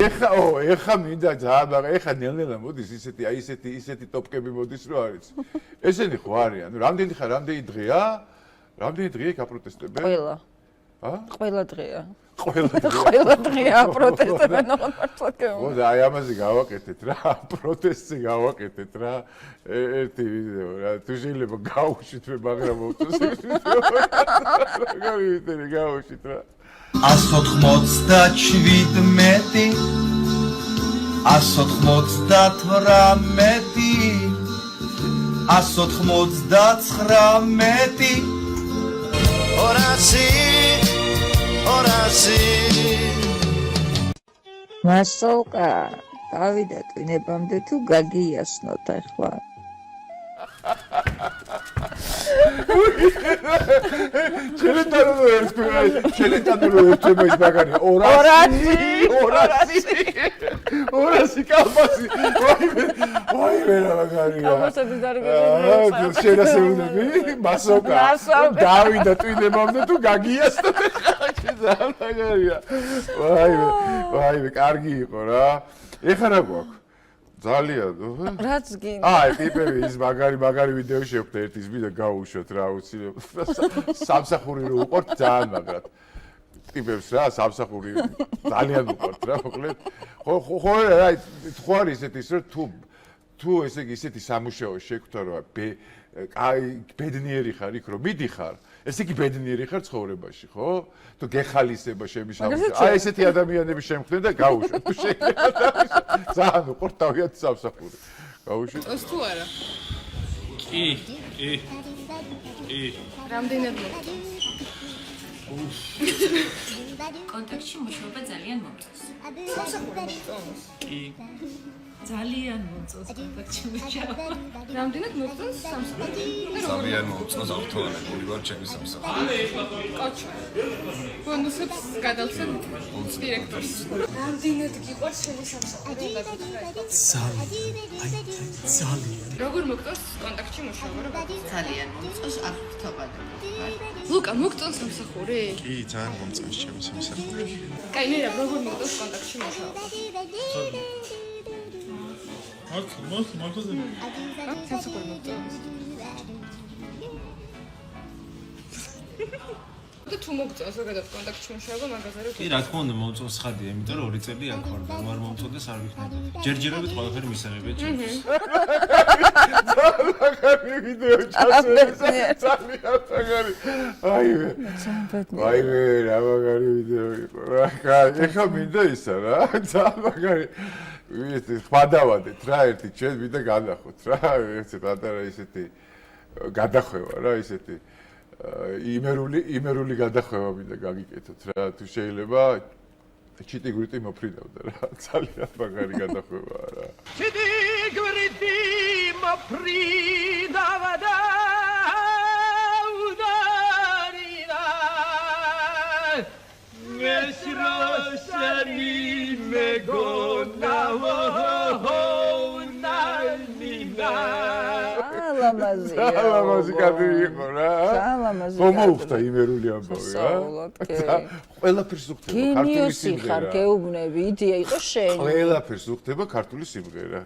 ეხა მინდა ძალიან, მაგრამ ეხა ნელ-ნელა მოდის ისეთი ტოპკები მოდის, რომ არის. ესენი ხო არიან. რამდენი დღეა? რამდენი დღეა გაპროტესტებენ? ყველა. ყველა დღეა. ყველა დღეა პროტესტებენ მართლა გეუბნები. ხო და აი ამაზე გავაკეთეთ რა, პროტესტზე გავაკეთეთ რა. ერთი ვიდეო რა, თუ შეიძლება გავუშვით მე, მაგრამ მოწოს ეს ვიდეო. როგორი ვიდეო გავუშვით რა. 197 მასოლკა გავიდა ტვინებამდე თუ გაგიასნოთ ახლა ჩელეტანო ერთება ის მაგარი 200 კალბასი ვაიმე რა მაგარია კალბასების დარგები შენასეულები მასოკა დავიდა ტვინებამდე თუ გაგიასნოთ ძალიან მაგარია ვაიმე კარგი იყო რა ეხლა რა გვაქვს ძალიან რაც გინდა აი ტიპები ის მაგარი ვიდეო შევხვდა ერთის ვიდეო გავუშვოთ რა აუცილებლად სამსახური რო უყურთ ძალიან მაგრად ტიპებს რა სამსახური ძალიან უყურთ რა მოკლედ ხო რა ხო არის ესეთის რომ თუ ესე იგი ისეთი სამუშაო შეგვთა რომ აი ბედნიერი ხარ იქ რომ მიდიხარ ესე იგი ბედნიერი ხარ ცხოვრებაში ხო თუ გეხალისება შემიშავდა აი ესეთი ადამიანები შემხდნენ და გაუშვეთ თუ შეიძლება ძალიან უყურთ თავიანთ სამსახური გაუშვით ეს თუ არა კი რამდენად მოწონს კონტაქტში მუშაობა ძალიან მომწონს სამსახური მოწონს კი ძალიან მომწონს კონტაქტში მუშაობა რამდენად მოწონს სამსახური ძალიან მომწონს ავტომატური ვარ ჩემი სამსახური კოჩი ბონუსებს გადავცემ დირექტორს რამდენად გიყვარს შენი სამსახური ძალიან როგორ მოგწონს კონტაქტში მუშაობა ძალიან მომწონს აღფრთოვანები ლუკა მოგწონს სამსახური კი ძალიან მომწონს ჩემი სამსახური კაი მე როგორ მოგწონს კონტაქტში მუშაობა სამსახური მოგწონს და თუ მოგწონს ზოგადად კონტაქტში მუშაობა მაგაზე რო კი რა თქმა უნდა მომწონს ხადია იმიტომ რომ 2 წელი აქ ვარ და არ მომწონდეს არ ვიქნები ჯერჯერობით ყველაფერი მისაღებია ჩემს მაგარი ვიდეო ჩასწრებს ძალიან მაგარი აიმე რა მაგარი ვიდეო იყო რა ეხა მინდა ისა რა ძალიან მაგარი ვიცი ხმადავადეთ რა ერთი ჩვენ მინდა გადახოთ რა ერთი პატარა ისეთი გადახვევა რა ისეთი იმერული გადახვევა მინდა გაგიკეთოთ რა თუ შეიძლება ჩიტი გვერდი მოფრინავდა რა ძალიან მაგარი გადახვევაა რა ჩიტი გვერდი მოფრინავდა უდარინა მესროსანი მეგონავო ნაინა ალამაზი კადრი იყო რა მომუხდა იმერული ამბავი რა ყველაფერს უხდება ქართული სიმღერა გეუბნები იდეა იყო შენი ყველაფერს უხდება ქართული სიმღერა